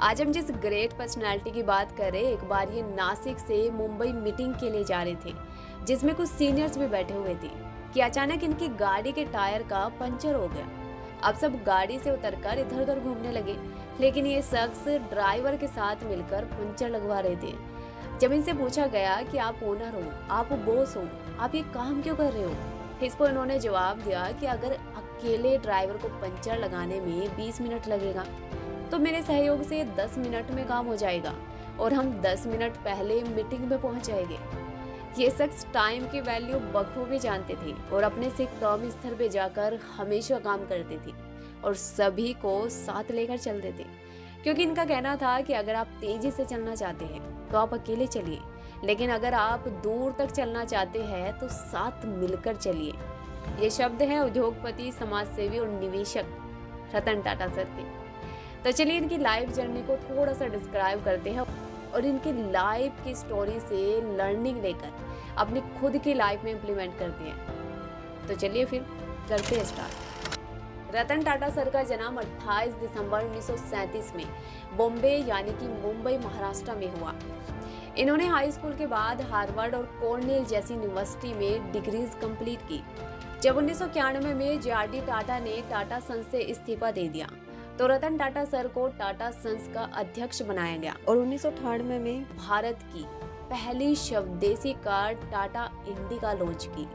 आज हम जिस ग्रेट पर्सनालिटी की बात कर रहे हैं, एक बार ये नासिक से मुंबई मीटिंग के लिए जा रहे थे, जिसमें कुछ सीनियर्स भी बैठे हुए थे कि अचानक इनकी गाड़ी के टायर का पंचर हो गया। अब सब गाड़ी से उतरकर इधर उधर घूमने लगे, लेकिन ये शख्स ड्राइवर के साथ मिलकर पंचर लगवा रहे थे। जब इनसे पूछा गया कि आप ओनर हो, आप बॉस हो, आप ये काम क्यों कर रहे हो, इस पर इन्होंने जवाब दिया कि अगर अकेले ड्राइवर को पंचर लगाने में 20 मिनट लगेगा तो मेरे सहयोग से 10 मिनट में काम हो जाएगा और हम 10 मिनट पहले मीटिंग में पहुंच जाएंगे। ये शख्स टाइम की वैल्यू बखूबी जानते थे और अपने से कम स्तर पे जाकर हमेशा काम करते थे और सभी को साथ लेकर चलते थे, क्योंकि इनका कहना था कि अगर आप तेजी से चलना चाहते हैं तो आप अकेले चलिए, लेकिन अगर आप दूर तक चलना चाहते हैं तो साथ मिलकर चलिए। ये शब्द है उद्योगपति, समाजसेवी और निवेशक रतन टाटा सर के। तो चलिए इनकी लाइफ जर्नी को थोड़ा सा डिस्क्राइब करते हैं और इनकी लाइफ की स्टोरी से लर्निंग लेकर अपनी खुद की लाइफ में इम्प्लीमेंट करते हैं। तो चलिए फिर करते हैं स्टार्ट। रतन टाटा सर का जन्म 28 दिसंबर 1937 में बॉम्बे यानी कि मुंबई महाराष्ट्र में हुआ। इन्होंने हाई स्कूल के बाद हार्वर्ड और कॉर्नेल जैसी यूनिवर्सिटी में डिग्रीज कंप्लीट की। जब 1991 में जे.आर.डी. टाटा ने टाटा सन्स से इस्तीफा दे दिया तो रतन टाटा सर को टाटा सन्स का अध्यक्ष बनाया गया और 1998 में भारत की पहली स्वदेशी कार टाटा इंडिका लॉन्च की,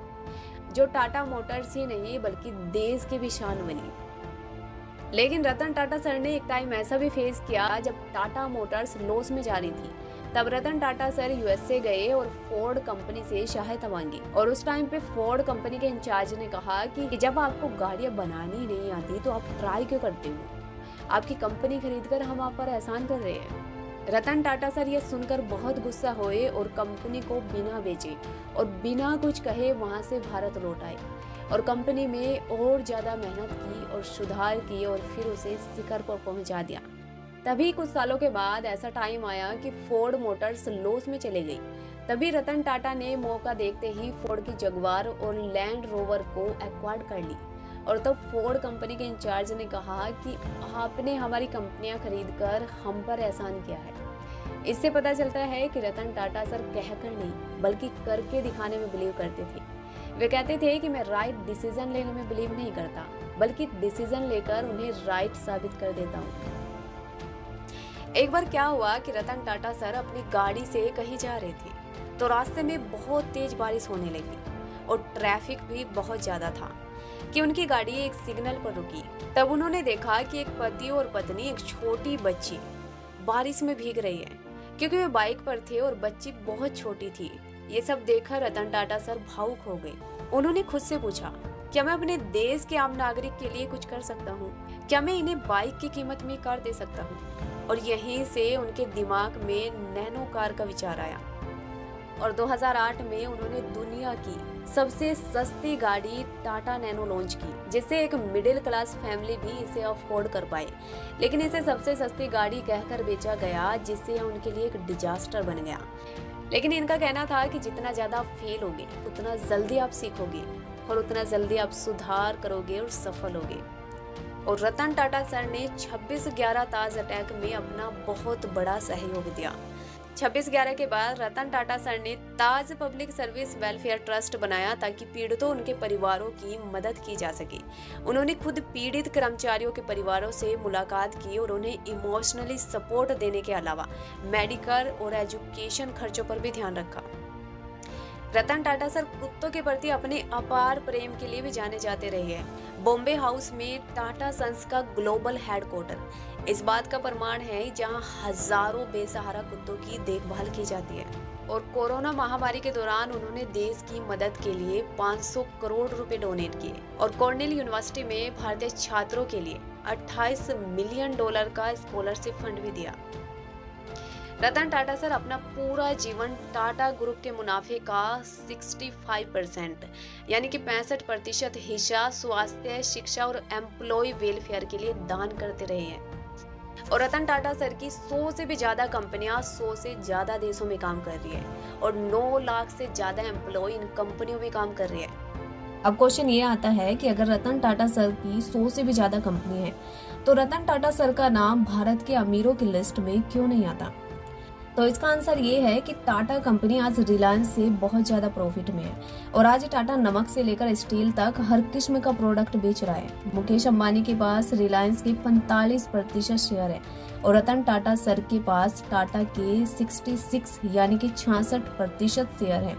जो टाटा मोटर्स ही नहीं बल्कि देश की भी शान बनी। लेकिन रतन टाटा सर ने एक टाइम ऐसा भी फेस किया जब टाटा मोटर्स लॉस में जा रही थी। तब रतन टाटा सर यूएसए गए और फोर्ड कंपनी से सहायता मांगी और उस टाइम पे फोर्ड कंपनी के इंचार्ज ने कहा कि जब आपको गाड़ियां बनानी नहीं आती तो आप ट्राई क्यों करते हो, आपकी कंपनी खरीदकर हम आप पर एहसान कर रहे हैं। रतन टाटा सर ये सुनकर बहुत गुस्सा हुए और कंपनी को बिना बेचे और बिना कुछ कहे वहां से भारत लौट आए और कंपनी में और ज्यादा मेहनत की और सुधार की और फिर उसे शिखर पर पहुंचा दिया। तभी कुछ सालों के बाद ऐसा टाइम आया कि फोर्ड मोटर्स लॉस में चले गई। तभी रतन टाटा ने मौका देखते ही फोर्ड की जगुआर और लैंड रोवर को एक्वायर कर ली और तब फोर्ड कंपनी के इंचार्ज ने कहा कि आपने हमारी कंपनियां खरीदकर हम पर एहसान किया है। इससे पता चलता है कि रतन टाटा सर कहकर नहीं बल्कि करके दिखाने में बिलीव करते थे। वे कहते थे कि मैं राइट डिसीजन लेने में बिलीव नहीं करता बल्कि डिसीजन लेकर उन्हें राइट साबित कर देता हूँ। एक बार क्या हुआ कि रतन टाटा सर अपनी गाड़ी से कहीं जा रहे थे तो रास्ते में बहुत तेज बारिश होने लगी और ट्रैफिक भी बहुत ज्यादा था कि उनकी गाड़ी एक सिग्नल पर रुकी। तब उन्होंने देखा कि एक पति और पत्नी एक छोटी बच्ची बारिश में भीग रही है, क्योंकि वे बाइक पर थे और बच्ची बहुत छोटी थी। ये सब देखकर रतन टाटा सर भावुक हो गए। उन्होंने खुद से पूछा, क्या मैं अपने देश के आम नागरिक के लिए कुछ कर सकता हूँ? क्या मैं इन्हें बाइक की कीमत में कार दे सकता हूँ? और यहीं से उनके दिमाग में नैनो कार का विचार आया और 2008 में उन्होंने दुनिया की सबसे सस्ती गाड़ी टाटा नैनो लॉन्च की, जिससे एक मिडिल क्लास फैमिली भी इसे अफोर्ड कर पाए। लेकिन इसे सबसे सस्ती गाड़ी कहकर बेचा गया, जिससे उनके लिए एक डिजास्टर बन गया। लेकिन इनका कहना था कि जितना ज्यादा आप फेल होगे उतना जल्दी आप सीखोगे और उतना जल्दी आप सुधार करोगे और सफल होगे। और रतन टाटा सर ने 26/11 ताज अटैक में अपना बहुत बड़ा सहयोग दिया। 26/11 के बाद रतन टाटा सर ने ताज पब्लिक सर्विस वेलफेयर ट्रस्ट बनाया ताकि पीड़ितों उनके परिवारों की मदद की जा सके। उन्होंने खुद पीड़ित कर्मचारियों के परिवारों से मुलाकात की और उन्हें इमोशनली सपोर्ट देने के अलावा मेडिकल और एजुकेशन खर्चों पर भी ध्यान रखा। रतन टाटा सर कुत्तों के प्रति अपने अपार प्रेम के लिए भी जाने जाते रहे हैं। बॉम्बे हाउस में टाटा सन्स का ग्लोबल हेडक्वार्टर इस बात का प्रमाण है, जहां हजारों बेसहारा कुत्तों की देखभाल की जाती है। और कोरोना महामारी के दौरान उन्होंने देश की मदद के लिए 500 करोड़ रुपए डोनेट किए और कॉर्नेल यूनिवर्सिटी में भारतीय छात्रों के लिए $28 मिलियन का स्कॉलरशिप फंड भी दिया। रतन टाटा सर अपना पूरा जीवन टाटा ग्रुप के मुनाफे का 65% यानी कि 65% हिस्सा स्वास्थ्य, शिक्षा और एम्प्लॉय वेलफेयर के लिए दान करते रहे हैं। और रतन टाटा सर की 100 से भी ज्यादा कंपनियां 100 से ज्यादा देशों में काम कर रही है और 9 लाख से ज्यादा एम्प्लॉय इन कंपनियों में काम कर रहे हैं। अब क्वेश्चन ये आता है कि अगर रतन टाटा सर की 100 से भी ज्यादा कंपनी है तो रतन टाटा सर का नाम भारत के अमीरों की लिस्ट में क्यों नहीं आता? तो इसका आंसर ये है कि टाटा कंपनी आज रिलायंस से बहुत ज्यादा प्रॉफिट में है और आज टाटा नमक से लेकर स्टील तक हर किस्म का प्रोडक्ट बेच रहा है। मुकेश अंबानी के पास रिलायंस के 45% शेयर है और रतन टाटा सर के पास टाटा के 66 यानी कि 66% शेयर है।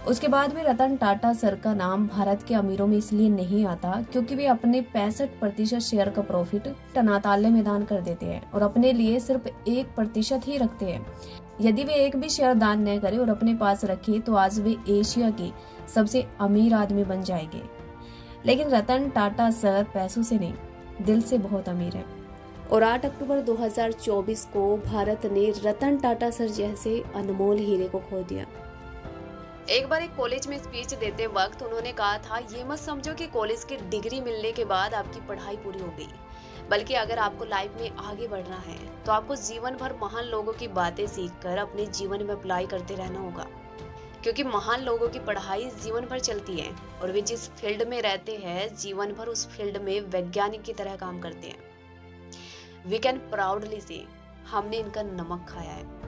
उसके बाद भी रतन टाटा सर का नाम भारत के अमीरों में इसलिए नहीं आता क्योंकि वे अपने 65% शेयर का प्रॉफिट टनाताले में दान कर देते हैं और अपने लिए सिर्फ 1% ही रखते हैं। यदि वे एक भी शेयर दान न करें और अपने पास रखे तो आज वे एशिया के सबसे अमीर आदमी बन जाएंगे। लेकिन रतन टाटा सर पैसों से नहीं, दिल से बहुत अमीर है। और 8 अक्टूबर 2024 को भारत ने रतन टाटा सर जैसे अनमोल हीरे को खो दिया। एक बार एक कॉलेज में स्पीच देते वक्त उन्होंने कहा था, ये मत समझो कि कॉलेज की डिग्री मिलने के बाद आपकी पढ़ाई पूरी हो गई, बल्कि अगर आपको लाइफ में आगे बढ़ना है तो आपको जीवन भर महान लोगों की बातें सीखकर अपने जीवन में अप्लाई करते रहना होगा। क्योंकि महान लोगों की पढ़ाई जीवन भर चलती है और वे जिस फील्ड में रहते हैं जीवन भर उस फील्ड में वैज्ञानिक की तरह काम करते हैं। वी कैन प्राउडली से हमने इनका नमक खाया है।